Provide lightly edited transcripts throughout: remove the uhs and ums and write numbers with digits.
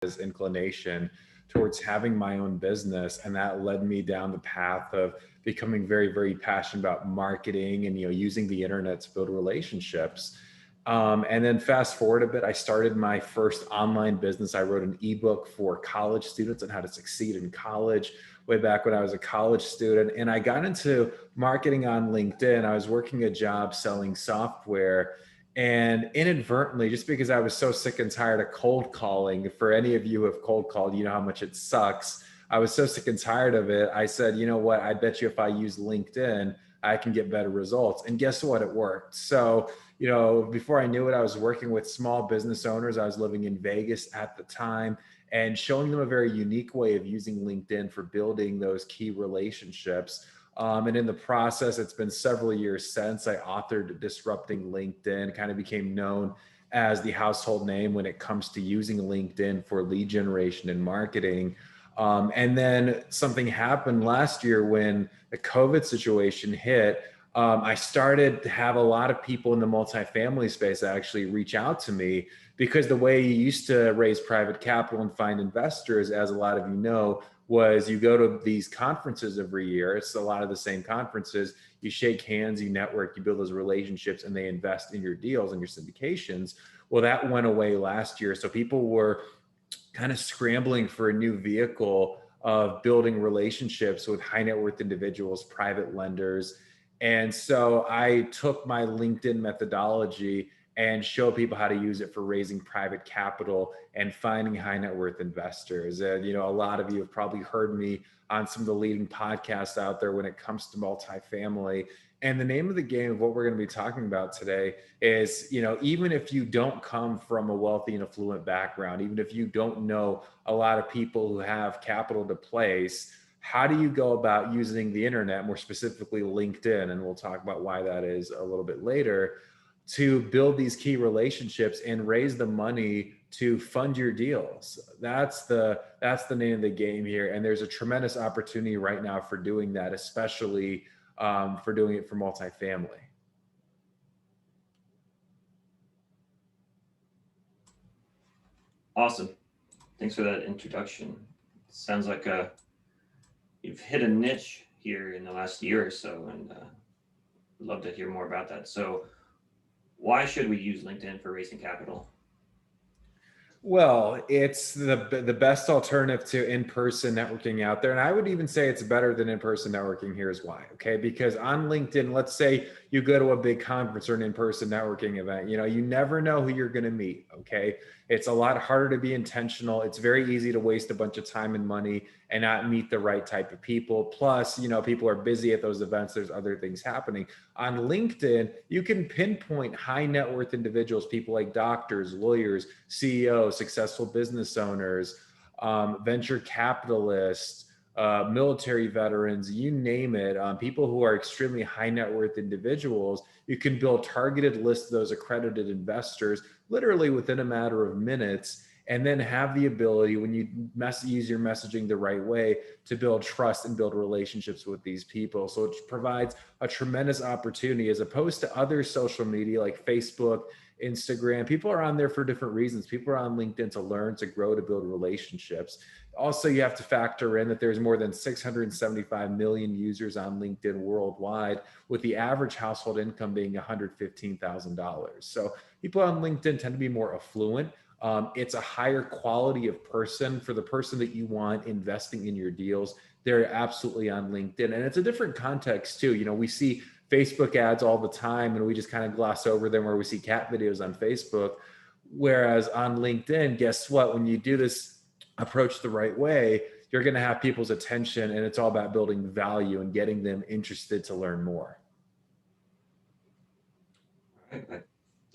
this inclination towards having my own business, and that led me down the path of becoming very, very passionate about marketing and using the internet to build relationships. And then fast forward a bit, I started my first online business. I wrote an ebook for college students on how to succeed in college way back when I was a college student. And I got into marketing on LinkedIn. I was working a job selling software. And inadvertently, just because I was so sick and tired of cold calling, for any of you who have cold called, you know how much it sucks. I was so sick and tired of it. I said, you know what? I bet you if I use LinkedIn, I can get better results. And guess what? It worked. So, before I knew it, I was working with small business owners. I was living in Vegas at the time and showing them a very unique way of using LinkedIn for building those key relationships. And in the process, it's been several years since I authored Disrupting LinkedIn, kind of became known as the household name when it comes to using LinkedIn for lead generation and marketing. And then something happened last year when the COVID situation hit. I started to have a lot of people in the multifamily space actually reach out to me, because the way you used to raise private capital and find investors, as a lot of you know, was you go to these conferences every year. It's a lot of the same conferences. You shake hands, you network, you build those relationships, and they invest in your deals and your syndications. Well, that went away last year. So people were kind of scrambling for a new vehicle of building relationships with high net worth individuals, private lenders. And so I took my LinkedIn methodology and show people how to use it for raising private capital and finding high net worth investors. And, a lot of you have probably heard me on some of the leading podcasts out there when it comes to multifamily. And the name of the game of what we're going to be talking about today is, even if you don't come from a wealthy and affluent background, even if you don't know a lot of people who have capital to place, how do you go about using the internet, more specifically LinkedIn? And we'll talk about why that is a little bit later, to build these key relationships and raise the money to fund your deals. That's the name of the game here. And there's a tremendous opportunity right now for doing that, especially for doing it for multifamily. Awesome. Thanks for that introduction. Sounds like you've hit a niche here in the last year or so, and I'd love to hear more about that. So why should we use LinkedIn for raising capital? Well, it's the best alternative to in-person networking out there. And I would even say it's better than in-person networking. Here's why. Okay. Because on LinkedIn, let's say you go to a big conference or an in-person networking event, you never know who you're going to meet. Okay. It's a lot harder to be intentional. It's very easy to waste a bunch of time and money and not meet the right type of people. Plus, people are busy at those events. There's other things happening. On LinkedIn, you can pinpoint high net worth individuals, people like doctors, lawyers, CEOs, successful business owners, venture capitalists, military veterans, you name it, people who are extremely high net worth individuals. You can build targeted lists of those accredited investors literally within a matter of minutes, and then have the ability, when you use your messaging the right way, to build trust and build relationships with these people. So it provides a tremendous opportunity, as opposed to other social media like Facebook, Instagram. People are on there for different reasons. People are on LinkedIn to learn, to grow, to build relationships. Also, you have to factor in that there's more than 675 million users on LinkedIn worldwide, with the average household income being $115,000. So people on LinkedIn tend to be more affluent. It's a higher quality of person. For the person that you want investing in your deals, they're absolutely on LinkedIn. And it's a different context too. We see Facebook ads all the time and we just kind of gloss over them, where we see cat videos on Facebook. Whereas on LinkedIn, guess what? When you do this approach the right way, you're going to have people's attention, and it's all about building value and getting them interested to learn more. All right.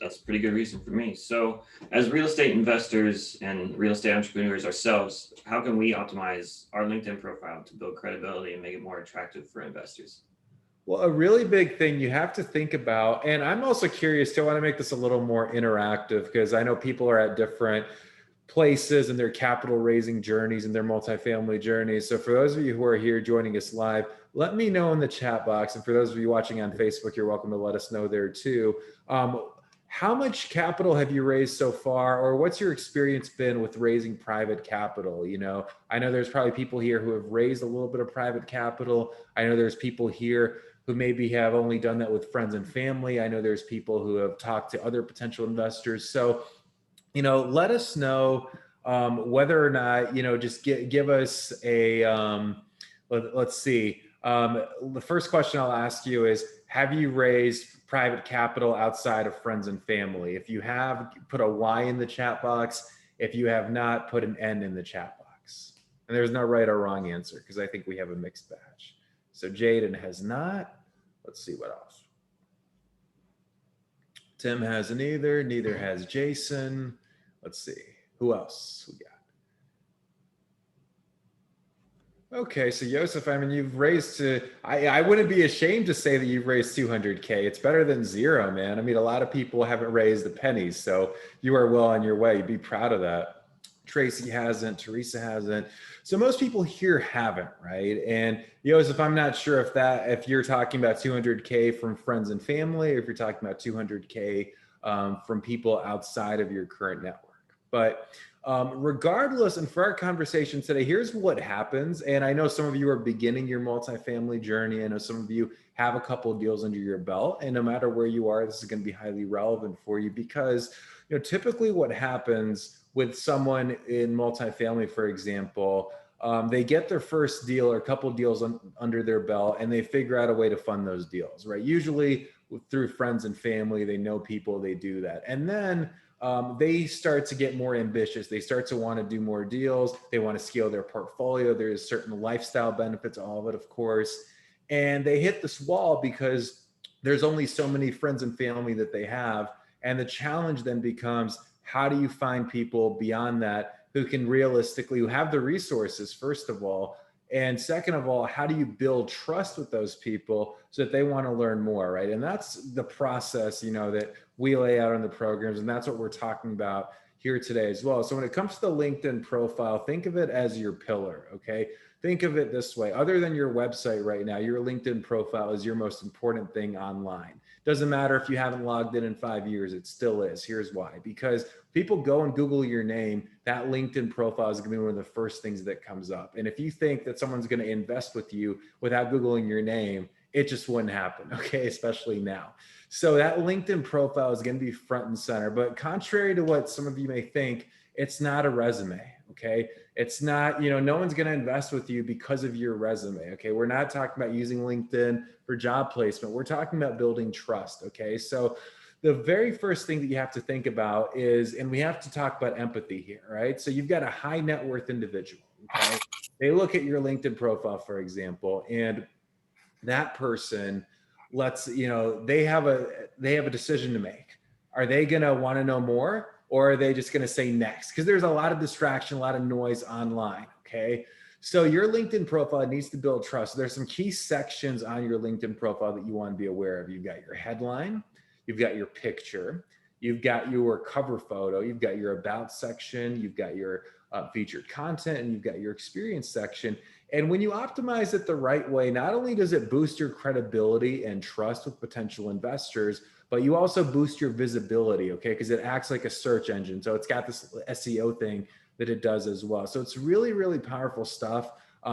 That's a pretty good reason for me. So as real estate investors and real estate entrepreneurs ourselves, how can we optimize our LinkedIn profile to build credibility and make it more attractive for investors? Well, a really big thing you have to think about, and I'm also curious too, I want to make this a little more interactive, because I know people are at different places in their capital raising journeys and their multifamily journeys. So for those of you who are here joining us live, let me know in the chat box. And for those of you watching on Facebook, you're welcome to let us know there too. how much capital have you raised so far, or what's your experience been with raising private capital? You know, I know there's probably people here who have raised a little bit of private capital. I know there's people here who maybe have only done that with friends and family. I know there's people who have talked to other potential investors. So, you know, let us know whether or not, you know, just give us a, let's see. The first question I'll ask you is, have you raised private capital outside of friends and family? If you have, put a Y in the chat box. If you have not, put an N in the chat box. And there's no right or wrong answer because I think we have a mixed batch. So Jaden has not. Let's see what else. Tim hasn't either. Neither has Jason. Let's see. Who else we got? Okay, so Joseph, I mean, you've raised to, I wouldn't be ashamed to say that you've raised 200K. It's better than zero, man. I mean, a lot of people haven't raised the pennies, so you are well on your way. Be proud of that. Tracy hasn't, Teresa hasn't. So most people here haven't, right? And Joseph, I'm not sure if you're talking about 200K from friends and family, or if you're talking about 200K from people outside of your current network. But regardless, and for our conversation today, here's what happens. And I know some of you are beginning your multifamily journey. I know some of you have a couple of deals under your belt. And no matter where you are, this is going to be highly relevant for you because, you know, typically what happens with someone in multifamily, for example, they get their first deal or a couple of deals under their belt and they figure out a way to fund those deals, right? Usually through friends and family, they know people, they do that. And then they start to get more ambitious. They start to want to do more deals. They want to scale their portfolio. There's certain lifestyle benefits, all of it, of course. And they hit this wall because there's only so many friends and family that they have. And the challenge then becomes, how do you find people beyond that who can realistically, who have the resources, first of all, and second of all, how do you build trust with those people so that they want to learn more, right? And that's the process, you know, that we lay out in the programs, and that's what we're talking about here today as well. So when it comes to the LinkedIn profile, think of it as your pillar, okay? Think of it this way. Other than your website right now, your LinkedIn profile is your most important thing online. Doesn't matter if you haven't logged in 5 years, it still is. Here's why. Because people go and Google your name, that LinkedIn profile is going to be one of the first things that comes up. And if you think that someone's going to invest with you without Googling your name, it just wouldn't happen, okay? Especially now. So that LinkedIn profile is going to be front and center. But contrary to what some of you may think, it's not a resume, okay? It's not, you know, no one's going to invest with you because of your resume, okay? We're not talking about using LinkedIn for job placement. We're talking about building trust, okay? So the very first thing that you have to think about is, and we have to talk about empathy here, right? So you've got a high net worth individual, okay? They look at your LinkedIn profile, for example, and that person, they have a decision to make. Are they going to want to know more, or are they just going to say next? Because there's a lot of distraction, a lot of noise online, okay? So your LinkedIn profile needs to build trust. There's some key sections on your LinkedIn profile that you want to be aware of. You've got your headline, you've got your picture, you've got your cover photo, you've got your about section, you've got your featured content, and you've got your experience section. And when you optimize it the right way, not only does it boost your credibility and trust with potential investors, but you also boost your visibility, okay? Because it acts like a search engine. So it's got this SEO thing that it does as well. So it's really, really powerful stuff.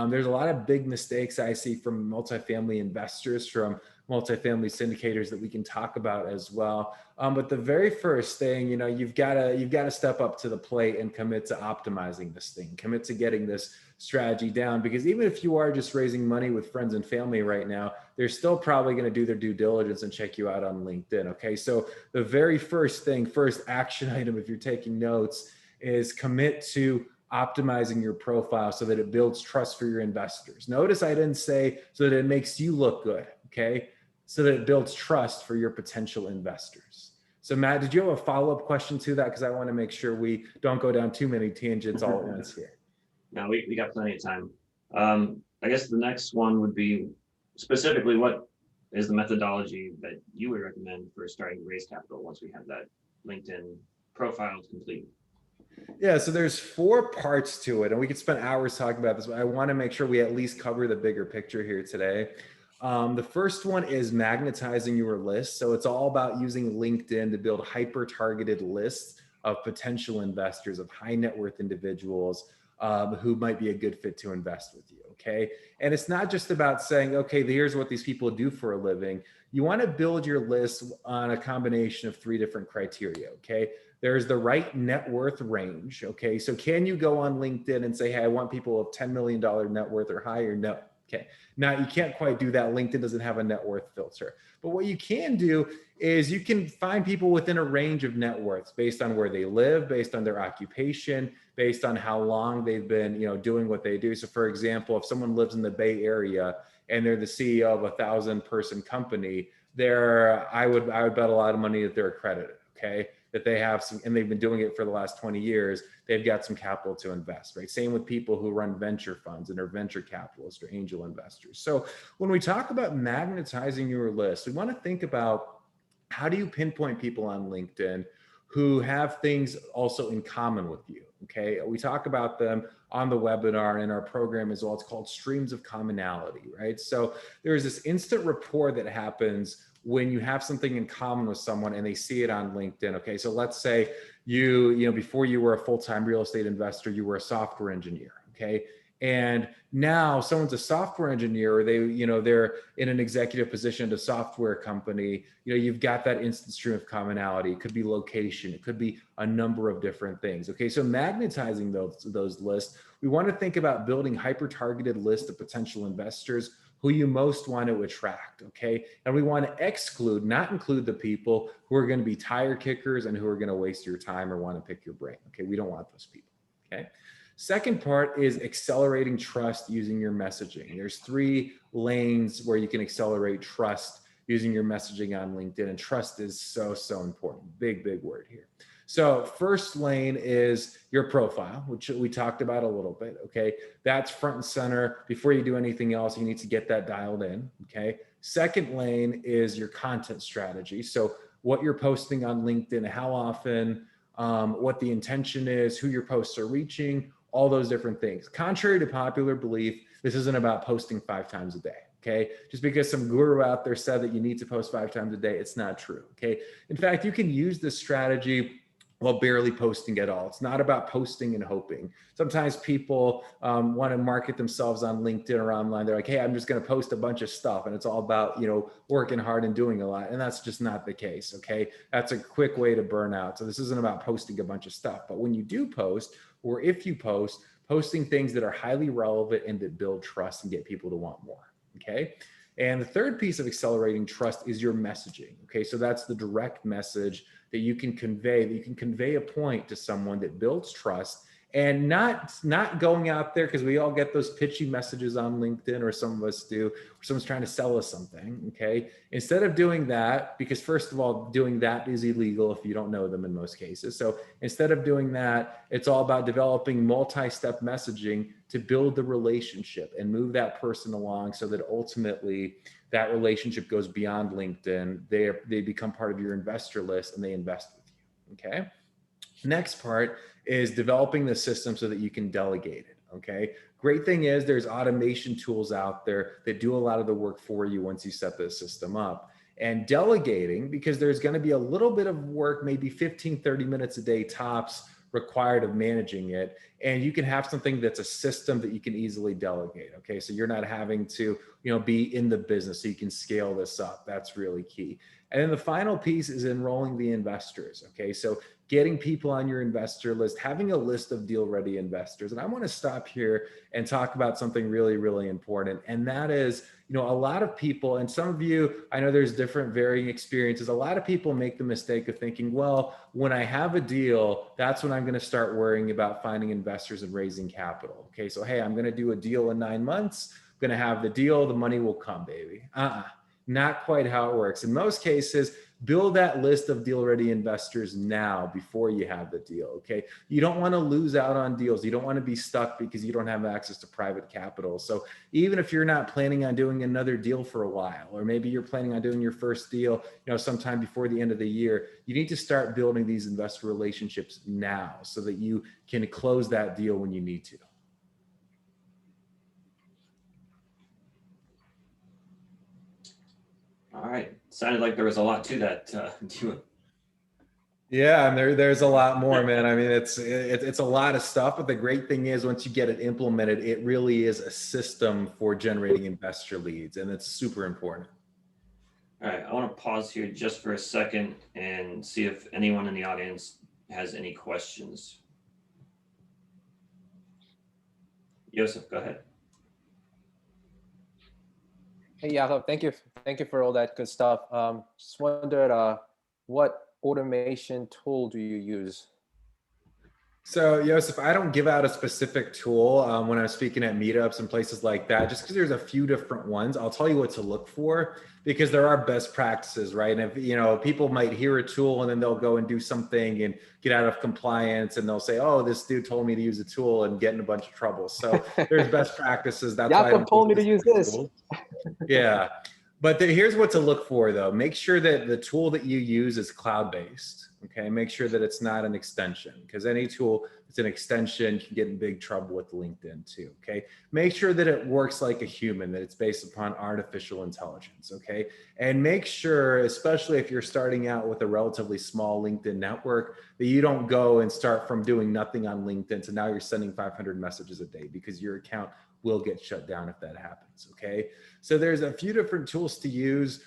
There's a lot of big mistakes I see from multifamily investors, from multifamily syndicators that we can talk about as well. But the very first thing, you know, you've got to step up to the plate and commit to optimizing this thing, commit to getting this strategy down, because even if you are just raising money with friends and family right now, they're still probably going to do their due diligence and check you out on LinkedIn. Okay. So the very first action item, if you're taking notes, is commit to optimizing your profile so that it builds trust for your investors. Notice I didn't say so that it makes you look good. Okay. So that it builds trust for your potential investors. So Matt, did you have a follow-up question to that? Because I want to make sure we don't go down too many tangents all at once here. No, we got plenty of time. I guess the next one would be specifically, what is the methodology that you would recommend for starting to raise capital once we have that LinkedIn profile complete? Yeah, so there's 4 parts to it, and we could spend hours talking about this, but I want to make sure we at least cover the bigger picture here today. The first one is magnetizing your list. So it's all about using LinkedIn to build hyper-targeted lists of potential investors, of high net worth individuals who might be a good fit to invest with you. Okay. And it's not just about saying, okay, here's what these people do for a living. You want to build your list on a combination of 3 different criteria. Okay. There's the right net worth range. Okay. So can you go on LinkedIn and say, hey, I want people of $10 million net worth or higher? No. Okay. Now, you can't quite do that. LinkedIn doesn't have a net worth filter. But what you can do is you can find people within a range of net worths based on where they live, based on their occupation, based on how long they've been, doing what they do. So for example, if someone lives in the Bay Area and they're the CEO of a 1,000-person company, I would bet a lot of money that they're accredited, okay? That they have some, and they've been doing it for the last 20 years, they've got some capital to invest, right? Same with people who run venture funds and are venture capitalists or angel investors. So when we talk about magnetizing your list, we want to think about how do you pinpoint people on LinkedIn who have things also in common with you, okay? We talk about them on the webinar in our program as well. It's called streams of commonality, right? So there's this instant rapport that happens when you have something in common with someone and they see it on LinkedIn. Okay, so let's say before you were a full-time real estate investor, you were a software engineer. Okay, and now someone's a software engineer, or they're in an executive position at a software company. You've got that instant stream of commonality. It could be location, it could be a number of different things. Okay, so magnetizing those lists, we want to think about building hyper-targeted lists of potential investors who you most want to attract, okay? And we want to not include the people who are going to be tire kickers and who are going to waste your time or want to pick your brain, okay? We don't want those people, okay? Second part is accelerating trust using your messaging. There's 3 lanes where you can accelerate trust using your messaging on LinkedIn, and trust is so, so important. Big, big word here. So first lane is your profile, which we talked about a little bit, okay? That's front and center. Before you do anything else, you need to get that dialed in, okay? Second lane is your content strategy. So what you're posting on LinkedIn, how often, what the intention is, who your posts are reaching, all those different things. Contrary to popular belief, this isn't about posting 5 times a day. Okay, just because some guru out there said that you need to post 5 times a day, it's not true. Okay, in fact, you can use this strategy while barely posting at all. It's not about posting and hoping. Sometimes people want to market themselves on LinkedIn or online. They're like, hey, I'm just going to post a bunch of stuff. And it's all about, working hard and doing a lot. And that's just not the case. Okay. That's a quick way to burn out. So this isn't about posting a bunch of stuff. But when you do post, or if you post, posting things that are highly relevant and that build trust and get people to want more. Okay. And the third piece of accelerating trust is your messaging. Okay. So that's the direct message that you can convey a point to someone that builds trust, and not going out there, because we all get those pitchy messages on LinkedIn, or some of us do, or someone's trying to sell us something. Okay. Instead of doing that, because first of all, doing that is illegal if you don't know them in most cases. So instead of doing that, it's all about developing multi-step messaging to build the relationship and move that person along so that ultimately that relationship goes beyond LinkedIn. They become part of your investor list and they invest with you. Okay. Next part is developing the system so that you can delegate it. Okay. Great thing is there's automation tools out there that do a lot of the work for you once you set the system up. And delegating, because there's going to be a little bit of work, maybe 15, 30 minutes a day tops, required of managing it. And you can have something that's a system that you can easily delegate. Okay. So you're not having to, be in the business, so you can scale this up. That's really key. And then the final piece is enrolling the investors. Okay. So getting people on your investor list, having a list of deal ready investors. And I want to stop here and talk about something really, really important. And that is, a lot of people, and some of you, I know there's different varying experiences. A lot of people make the mistake of thinking, well, when I have a deal, that's when I'm going to start worrying about finding investors and raising capital. Okay. So, hey, I'm going to do a deal in 9 months. I'm going to have the deal. The money will come, baby. Not quite how it works. In most cases, build that list of deal ready investors now before you have the deal. Okay. You don't want to lose out on deals. You don't want to be stuck because you don't have access to private capital. So even if you're not planning on doing another deal for a while, or maybe you're planning on doing your first deal, sometime before the end of the year, you need to start building these investor relationships now so that you can close that deal when you need to. All right. Sounded like there was a lot to that. Yeah, and there's a lot more, man. I mean, it's a lot of stuff, but the great thing is once you get it implemented, it really is a system for generating investor leads, and it's super important. All right. I want to pause here just for a second and see if anyone in the audience has any questions. Joseph, go ahead. Hey, Jakob, thank you for all that good stuff. Just wondered, what automation tool do you use? So, Joseph, I don't give out a specific tool when I'm speaking at meetups and places like that, just because there's a few different ones. I'll tell you what to look for because there are best practices, right? And if, people might hear a tool and then they'll go and do something and get out of compliance and they'll say, oh, this dude told me to use a tool and get in a bunch of trouble. So there's best practices. That's why I Jakob don't told me to use this. Yeah. But here's what to look for, though. Make sure that the tool that you use is cloud-based. Okay. Make sure that it's not an extension, because any tool that's an extension can get in big trouble with LinkedIn too. Okay. Make sure that it works like a human, that it's based upon artificial intelligence. Okay. And make sure, especially if you're starting out with a relatively small LinkedIn network, that you don't go and start from doing nothing on LinkedIn to now you're sending 500 messages a day, because your account will get shut down if that happens. Okay. So there's a few different tools to use.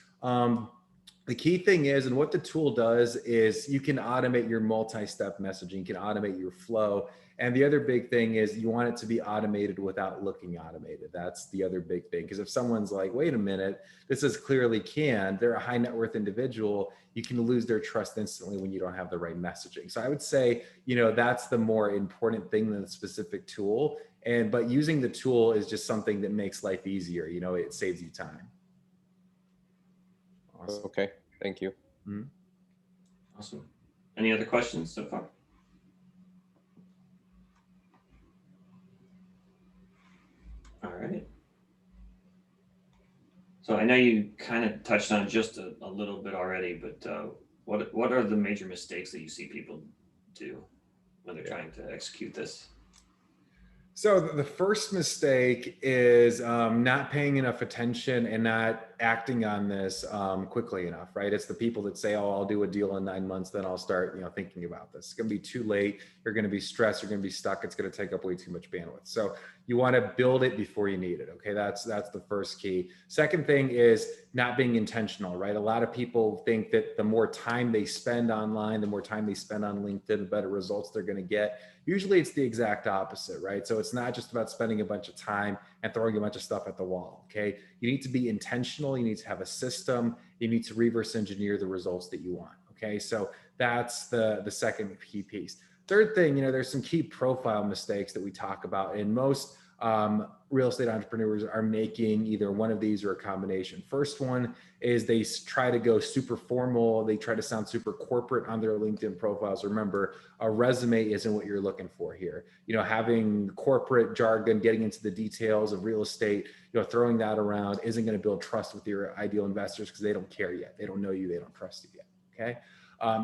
The key thing is, and what the tool does is you can automate your multi-step messaging, you can automate your flow. And the other big thing is you want it to be automated without looking automated. That's the other big thing. Because if someone's like, wait a minute, this is clearly canned, they're a high net worth individual, you can lose their trust instantly when you don't have the right messaging. So I would say, that's the more important thing than the specific tool. But using the tool is just something that makes life easier. It saves you time. Awesome. Okay, thank you. Mm-hmm. Awesome. Any other questions so far? All right. So I know you kind of touched on just a little bit already, but what are the major mistakes that you see people do when they're trying to execute this? So the first mistake is not paying enough attention and not acting on this quickly enough, right? It's the people that say, oh, I'll do a deal in 9 months, then I'll start, thinking about this. It's going to be too late. You're going to be stressed. You're going to be stuck. It's going to take up way too much bandwidth. So you want to build it before you need it. Okay. That's the first key. Second thing is not being intentional, right? A lot of people think that the more time they spend online, the more time they spend on LinkedIn, the better results they're going to get. Usually it's the exact opposite, right? So it's not just about spending a bunch of time and throwing a bunch of stuff at the wall, okay? You need to be intentional. You need to have a system. You need to reverse engineer the results that you want, okay? So that's the second key piece. Third thing, there's some key profile mistakes that we talk about, and most real estate entrepreneurs are making either one of these or a combination. First one is they try to go super formal. They try to sound super corporate on their LinkedIn profiles. Remember, a resume isn't what you're looking for here. Having corporate jargon, getting into the details of real estate, throwing that around isn't going to build trust with your ideal investors, because they don't care yet. They don't know you. They don't trust you yet. Okay.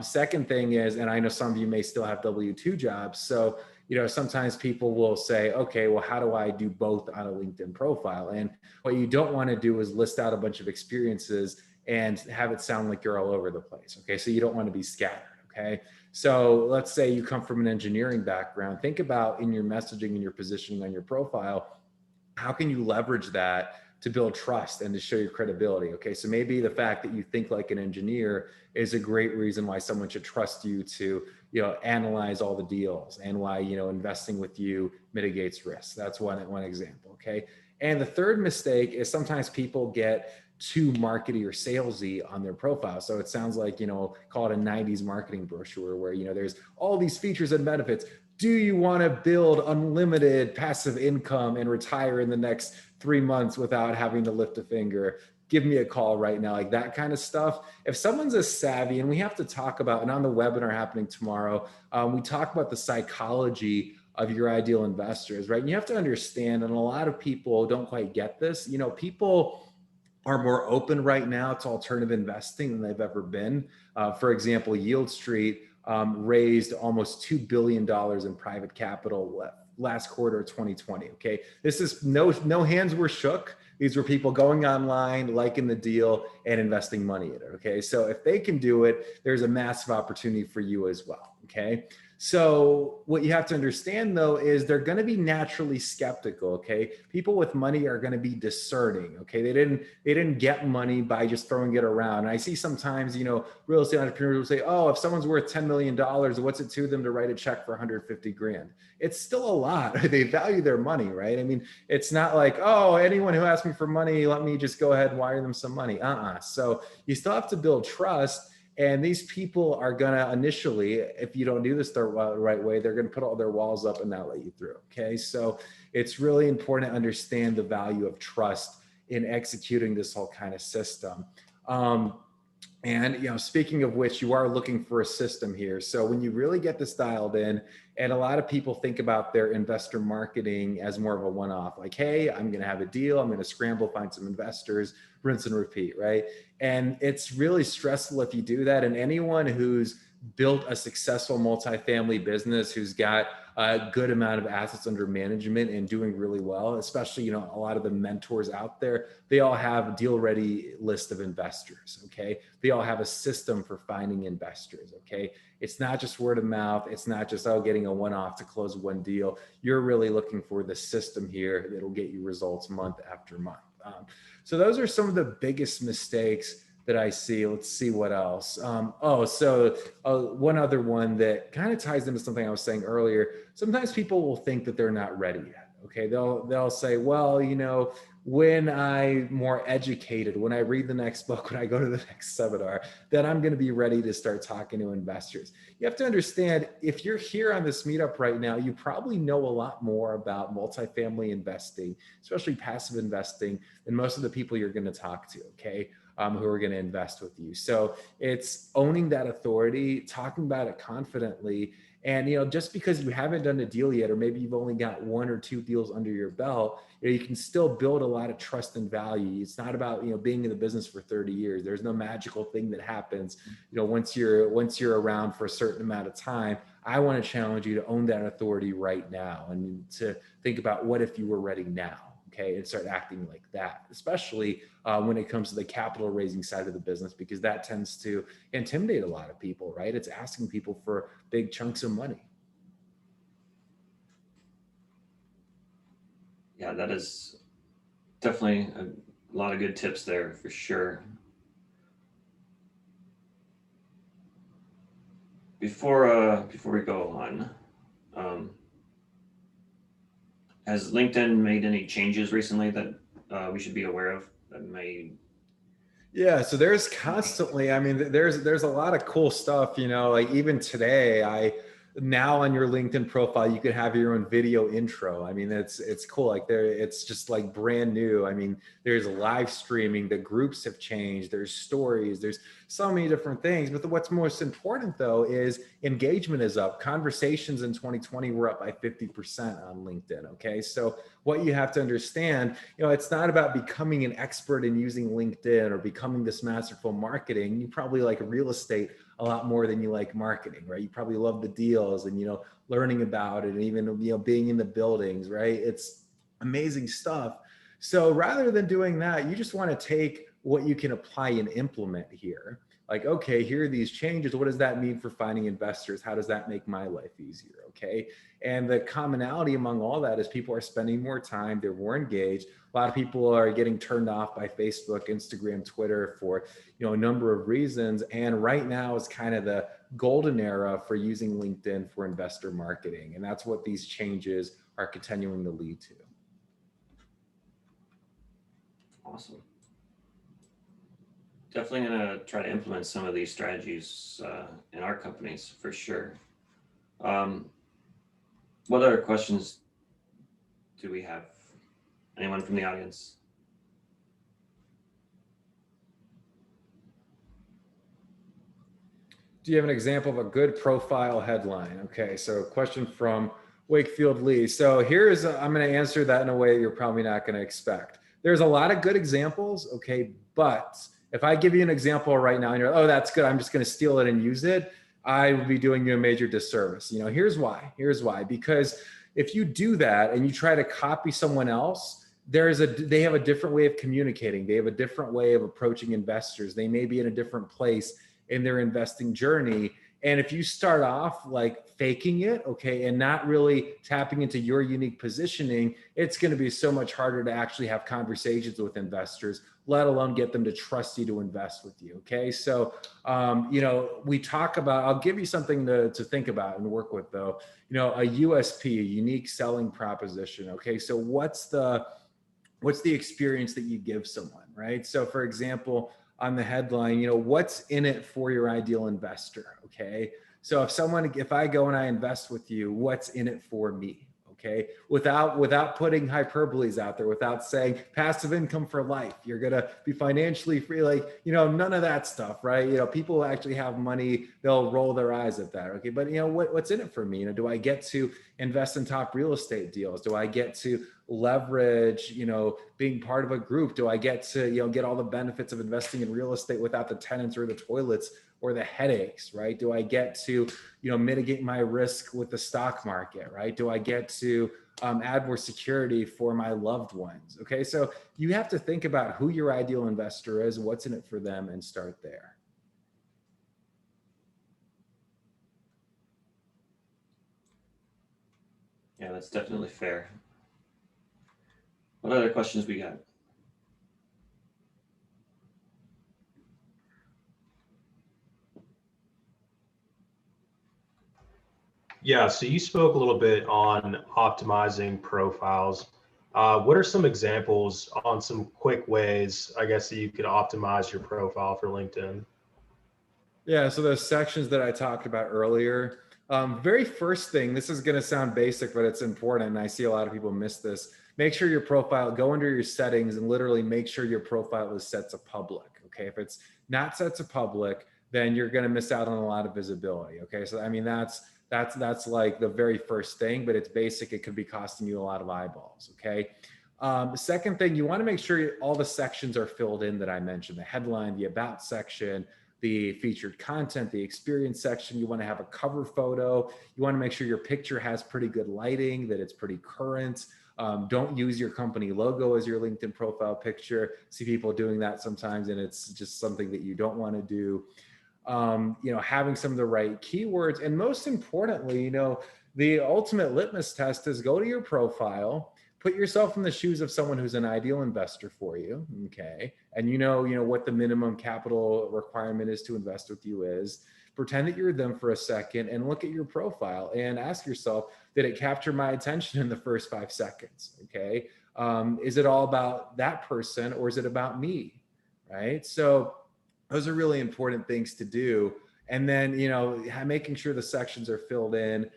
Second thing is, and I know some of you may still have W-2 jobs. So, sometimes people will say, okay, well, how do I do both on a LinkedIn profile? And what you don't want to do is list out a bunch of experiences and have it sound like you're all over the place. Okay. So you don't want to be scattered. Okay. So let's say you come from an engineering background. Think about in your messaging and your positioning on your profile, how can you leverage that to build trust and to show your credibility? Okay, so maybe the fact that you think like an engineer is a great reason why someone should trust you to, analyze all the deals, and why, investing with you mitigates risk. That's one example. Okay, and the third mistake is sometimes people get too markety or salesy on their profile. So it sounds like, call it a 90s marketing brochure where, there's all these features and benefits. Do you want to build unlimited passive income and retire in the next 3 months without having to lift a finger? Give me a call right now, like that kind of stuff. If someone's as savvy, and we have to talk about, and on the webinar happening tomorrow, we talk about the psychology of your ideal investors, right? And you have to understand, and a lot of people don't quite get this, people are more open right now to alternative investing than they've ever been. For example, Yield Street raised almost $2 billion in private capital last quarter of 2020. Okay, this is no hands were shook. These were people going online, liking the deal, and investing money in it. Okay, so if they can do it, there's a massive opportunity for you as well. Okay. So what you have to understand though is they're going to be naturally skeptical. Okay, people with money are going to be discerning. Okay, they didn't get money by just throwing it around. And I see sometimes, you know, real estate entrepreneurs will say, oh, if someone's worth $10 million, what's it to them to write a check for 150 grand? It's still a lot. They value their money, right? I mean, it's not like, oh, anyone who asks me for money, let me just go ahead and wire them some money. So you still have to build trust. And these people are gonna initially, if you don't do this the right way, they're gonna put all their walls up and not let you through, okay? So it's really important to understand the value of trust in executing this whole kind of system. And, you know, speaking of which, you are looking for a system here. So when you really get this dialed in, and a lot of people think about their investor marketing as more of a one-off, like, hey, I'm going to have a deal, I'm going to scramble, find some investors, rinse and repeat, right? And it's really stressful if you do that. And anyone who's built a successful multifamily business, who's got a good amount of assets under management and doing really well, especially, you know, a lot of the mentors out there, they all have a deal ready list of investors. Okay. They all have a system for finding investors. Okay. It's not just word of mouth. It's not just, oh, getting a one-off to close one deal. You're really looking for the system here that'll get you results month after month. So those are some of the biggest mistakes that I see. Let's see what else. One other one that kind of ties into something I was saying earlier. Sometimes people will think that they're not ready yet. Okay, they'll say, well, you know, when I'm more educated, when I read the next book, when I go to the next seminar, then I'm going to be ready to start talking to investors. You have to understand, if you're here on this meetup right now, you probably know a lot more about multifamily investing, especially passive investing, than most of the people you're going to talk to. Okay. Who are going to invest with you. So it's owning that authority, talking about it confidently. And, you know, just because you haven't done a deal yet, or maybe you've only got 1 or 2 deals under your belt, you know, you can still build a lot of trust and value. It's not about, you know, being in the business for 30 years. There's no magical thing that happens, you know, once you're around for a certain amount of time. I want to challenge you to own that authority right now and to think about, what if you were ready now? Okay, and start acting like that, especially when it comes to the capital raising side of the business, because that tends to intimidate a lot of people, right? It's asking people for big chunks of money. Yeah, that is definitely a lot of good tips there for sure. Before we go on, has LinkedIn made any changes recently that we should be aware of that may? Yeah, so there's constantly, I mean, there's a lot of cool stuff, you know, like even today, now on your LinkedIn profile, you can have your own video intro. I mean, it's cool. Like it's just like brand new. I mean, there's live streaming, the groups have changed, there's stories, there's so many different things. But what's most important though is engagement is up. Conversations in 2020 were up by 50% on LinkedIn. Okay. So what you have to understand, you know, it's not about becoming an expert in using LinkedIn or becoming this masterful marketing. You probably like real estate a lot more than you like marketing, right? You probably love the deals and, you know, learning about it and even, you know, being in the buildings, right? It's amazing stuff. So rather than doing that, you just want to take what you can apply and implement here. Like, okay, here are these changes. What does that mean for finding investors? How does that make my life easier? Okay. And the commonality among all that is people are spending more time, they're more engaged. A lot of people are getting turned off by Facebook, Instagram, Twitter for, you know, a number of reasons. And right now is kind of the golden era for using LinkedIn for investor marketing. And that's what these changes are continuing to lead to. Awesome. Definitely going to try to implement some of these strategies in our companies for sure. What other questions do we have? Anyone from the audience? Do you have an example of a good profile headline? Okay, so question from Wakefield Lee. So I'm going to answer that in a way you're probably not going to expect. There's a lot of good examples, okay, but if I give you an example right now and you're, oh, that's good, I'm just going to steal it and use it, I would be doing you a major disservice. You know, here's why. Because, if you do that and you try to copy someone else, they have a different way of communicating. They have a different way of approaching investors. They may be in a different place in their investing journey. And if you start off like faking it, okay, and not really tapping into your unique positioning, it's going to be so much harder to actually have conversations with investors, let alone get them to trust you to invest with you. Okay. So, we talk about, I'll give you something to think about and work with though, a USP, a unique selling proposition. Okay. So what's the experience that you give someone, right? So for example, on the headline, what's in it for your ideal investor? Okay. So if I go and I invest with you, what's in it for me? Okay. Without putting hyperboles out there, without saying passive income for life, you're going to be financially free. Like, none of that stuff, right? People actually have money, they'll roll their eyes at that. Okay. But what's in it for me? Do I get to invest in top real estate deals? Do I get to leverage, being part of a group? Do I get to, get all the benefits of investing in real estate without the tenants or the toilets or the headaches, right? Do I get to, mitigate my risk with the stock market, right? Do I get to add more security for my loved ones? Okay, so you have to think about who your ideal investor is, what's in it for them, and start there. Yeah, that's definitely fair. What other questions we got? Yeah, so you spoke a little bit on optimizing profiles. What are some examples on some quick ways, I guess, that you could optimize your profile for LinkedIn? Yeah, so those sections that I talked about earlier, very first thing, this is going to sound basic, but it's important. And I see a lot of people miss this. Make sure your profile, go under your settings and literally make sure your profile is set to public. Okay. If it's not set to public, then you're going to miss out on a lot of visibility. Okay. So, I mean, that's like the very first thing, but it's basic. It could be costing you a lot of eyeballs. Okay. The second thing, you want to make sure all the sections are filled in that I mentioned, the headline, the about section, the featured content, the experience section. You want to have a cover photo. You want to make sure your picture has pretty good lighting, that it's pretty current. Don't use your company logo as your LinkedIn profile picture. See people doing that sometimes, and it's just something that you don't want to do. Having some of the right keywords. And most importantly, the ultimate litmus test is go to your profile, put yourself in the shoes of someone who's an ideal investor for you. Okay. And what the minimum capital requirement is to invest with you is. Pretend that you're them for a second and look at your profile and ask yourself, did it capture my attention in the first 5 seconds? Okay. Is it all about that person or is it about me? Right. So those are really important things to do. And then, making sure the sections are filled in,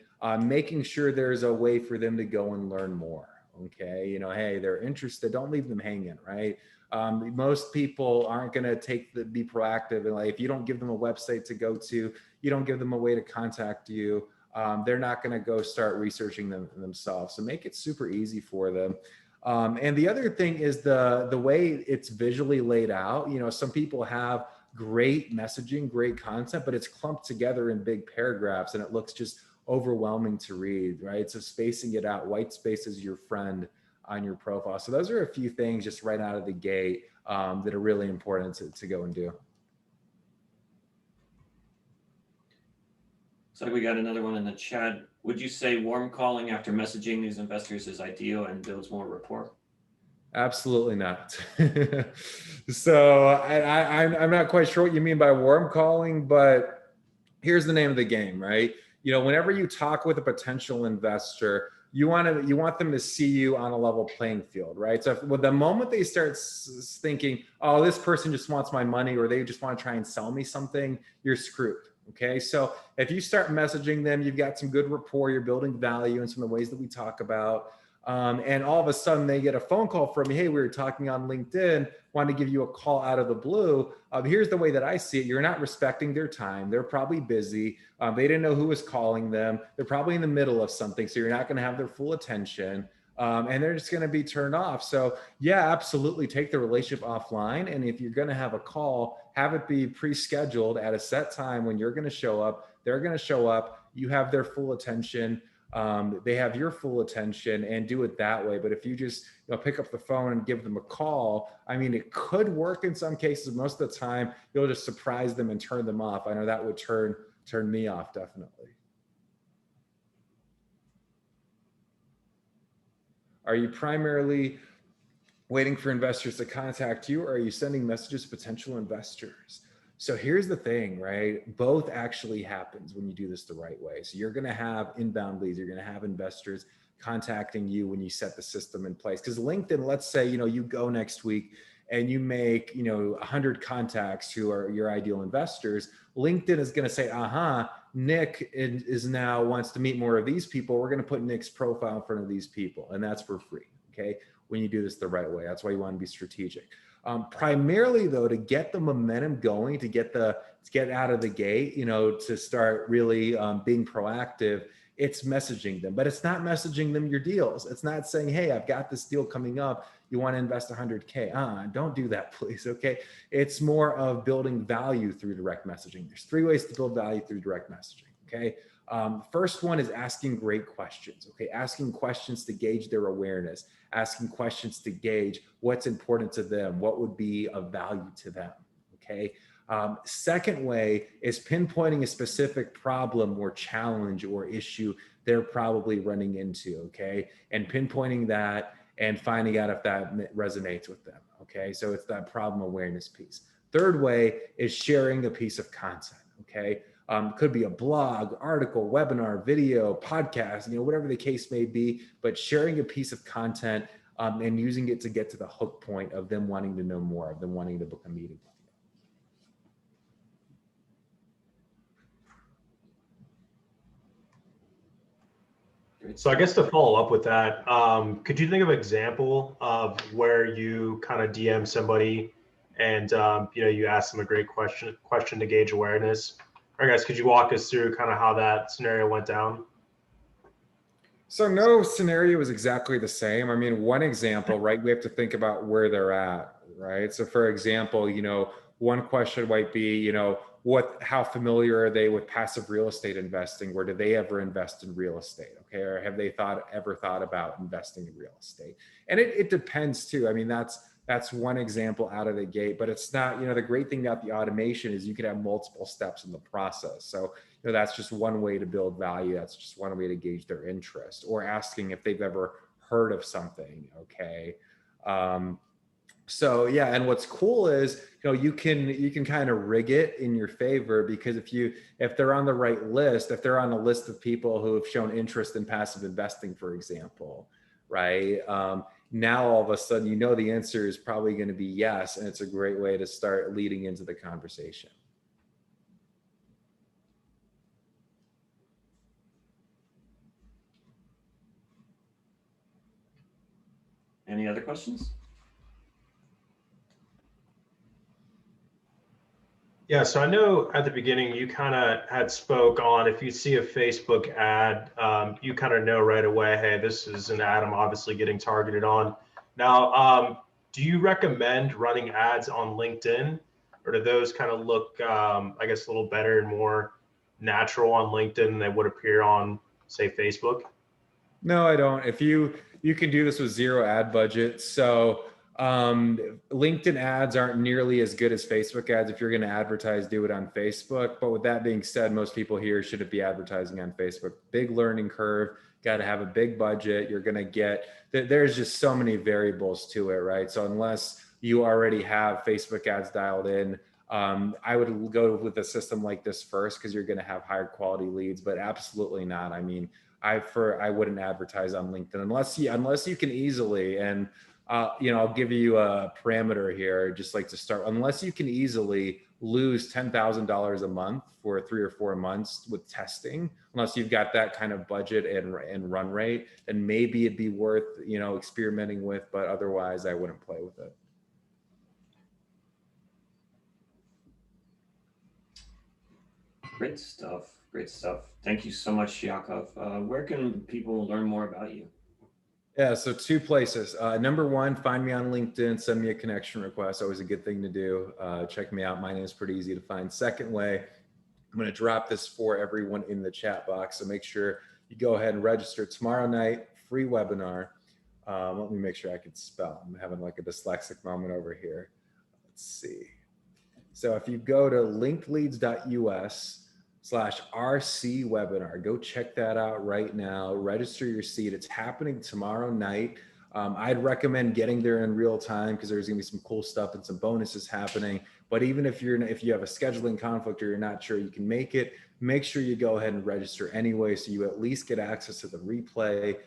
making sure there's a way for them to go and learn more. Okay. Hey, they're interested. Don't leave them hanging. Right. Most people aren't going to be proactive. And like, if you don't give them a website to go to, you don't give them a way to contact you. They're not going to go start researching them themselves. So make it super easy for them. And the other thing is the way it's visually laid out. Some people have great messaging, great content, but it's clumped together in big paragraphs and it looks just overwhelming to read, right? So spacing it out, white space is your friend on your profile. So those are a few things just right out of the gate that are really important to go and do. Looks like we got another one in the chat. Would you say warm calling after messaging these investors is ideal and builds more rapport? Absolutely not. So I'm not quite sure what you mean by warm calling, but here's the name of the game, right? Whenever you talk with a potential investor, you want them to see you on a level playing field, right? So the moment they start thinking, oh, this person just wants my money, or they just want to try and sell me something, you're screwed. Okay. So if you start messaging them, you've got some good rapport, you're building value in some of the ways that we talk about. And all of a sudden they get a phone call from me. Hey, we were talking on LinkedIn, wanted to give you a call out of the blue. Here's the way that I see it. You're not respecting their time. They're probably busy. They didn't know who was calling them. They're probably in the middle of something. So you're not going to have their full attention. And they're just going to be turned off. So yeah, absolutely take the relationship offline. And if you're going to have a call, have it be pre-scheduled at a set time when you're going to show up. They're going to show up. You have their full attention. they have your full attention and do it that way. But if you just pick up the phone and give them a call, I mean, it could work in some cases. Most of the time, you'll just surprise them and turn them off. I know that would turn me off, definitely. Are you primarily waiting for investors to contact you, or are you sending messages to potential investors? So here's the thing, right? Both actually happens when you do this the right way. So you're going to have inbound leads. You're going to have investors contacting you when you set the system in place. Because LinkedIn, let's say, you go next week and you make, 100 contacts who are your ideal investors. LinkedIn is going to say, Nick is now wants to meet more of these people. We're going to put Nick's profile in front of these people, and that's for free. Okay. When you do this the right way, that's why you want to be strategic. Primarily though, to get the momentum going, to get out of the gate, to start really being proactive, it's messaging them. But it's not messaging them your deals. It's not saying, hey, I've got this deal coming up, you want to invest 100K. Don't do that, please. Okay. It's more of building value through direct messaging. There's 3 ways to build value through direct messaging. Okay. First one is asking great questions. Okay. Asking questions to gauge their awareness, asking questions to gauge what's important to them, what would be of value to them. Okay. Second way is pinpointing a specific problem or challenge or issue they're probably running into. Okay. And pinpointing that and finding out if that resonates with them. Okay. So it's that problem awareness piece. Third way is sharing a piece of content. Okay. Could be a blog, article, webinar, video, podcast, whatever the case may be, but sharing a piece of content and using it to get to the hook point of them wanting to know more, of them wanting to book a meeting with you. So I guess to follow up with that, could you think of an example of where you kind of DM somebody and you ask them a great question to gauge awareness? All right, guys, could you walk us through kind of how that scenario went down? So no scenario is exactly the same. I mean, one example, right? We have to think about where they're at, right? So for example, one question might be, how familiar are they with passive real estate investing? Or do they ever invest in real estate? Okay. Or have they ever thought about investing in real estate? And it depends too. I mean, that's one example out of the gate, but it's not, the great thing about the automation is you can have multiple steps in the process. So, that's just one way to build value. That's just one way to gauge their interest, or asking if they've ever heard of something. Okay. So yeah, and what's cool is, you can kind of rig it in your favor, because if they're on the right list, if they're on a list of people who have shown interest in passive investing, for example, right? Now all of a sudden, the answer is probably going to be yes. And it's a great way to start leading into the conversation. Any other questions? Yeah, so I know at the beginning you kind of had spoke on, if you see a Facebook ad, you kind of know right away, hey, this is an ad I'm obviously getting targeted on. Now, do you recommend running ads on LinkedIn, or do those kind of look, I guess, a little better and more natural on LinkedIn than they would appear on, say, Facebook? No, I don't. If you can do this with zero ad budget. So LinkedIn ads aren't nearly as good as Facebook ads. If you're going to advertise, do it on Facebook. But with that being said, most people here shouldn't be advertising on Facebook. Big learning curve, got to have a big budget. You're going to get, there's just so many variables to it, right? So unless you already have Facebook ads dialed in, I would go with a system like this first, because you're going to have higher quality leads, but absolutely not. I mean, I wouldn't advertise on LinkedIn unless you can easily, and I'll give you a parameter here, just like to start. Unless you can easily lose $10,000 a month for 3 or 4 months with testing, unless you've got that kind of budget and run rate, then maybe it'd be worth experimenting with. But otherwise, I wouldn't play with it. Great stuff. Great stuff. Thank you so much, Yakov. Where can people learn more about you? Yeah, so 2 places. Number 1, find me on LinkedIn, send me a connection request. Always a good thing to do. Check me out. My name is pretty easy to find. Second way, I'm going to drop this for everyone in the chat box. So make sure you go ahead and register tomorrow night, free webinar. Let me make sure I can spell. I'm having like a dyslexic moment over here. Let's see. So if you go to linkedleads.us/RC webinar, go check that out right now. Register your seat. It's happening tomorrow night. I'd recommend getting there in real time because there's gonna be some cool stuff and some bonuses happening. But even if you have a scheduling conflict or you're not sure you can make it, make sure you go ahead and register anyway, so you at least get access to the replay.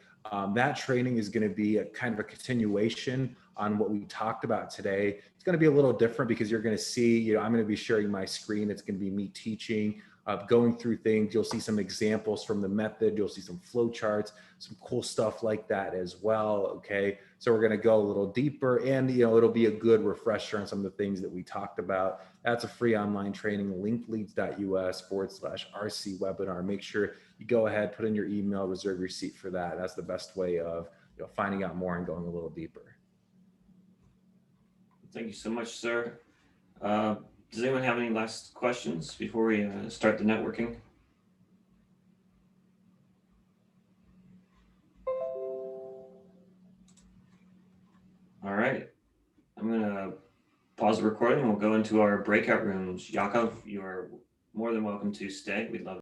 That training is going to be a kind of a continuation on what we talked about today. It's going to be a little different because you're going to see, I'm going to be sharing my screen. It's going to be me teaching, going through things. You'll see some examples from the method. You'll see some flow charts, some cool stuff like that as well. Okay. So we're going to go a little deeper, and, it'll be a good refresher on some of the things that we talked about. That's a free online training, linkedleads.us/RC webinar. Make sure you go ahead, put in your email, reserve your seat for that. That's the best way of finding out more and going a little deeper. Thank you so much, sir. Does anyone have any last questions before we start the networking? All right. I'm going to pause the recording and we'll go into our breakout rooms. Yakov, you are more than welcome to stay. We'd love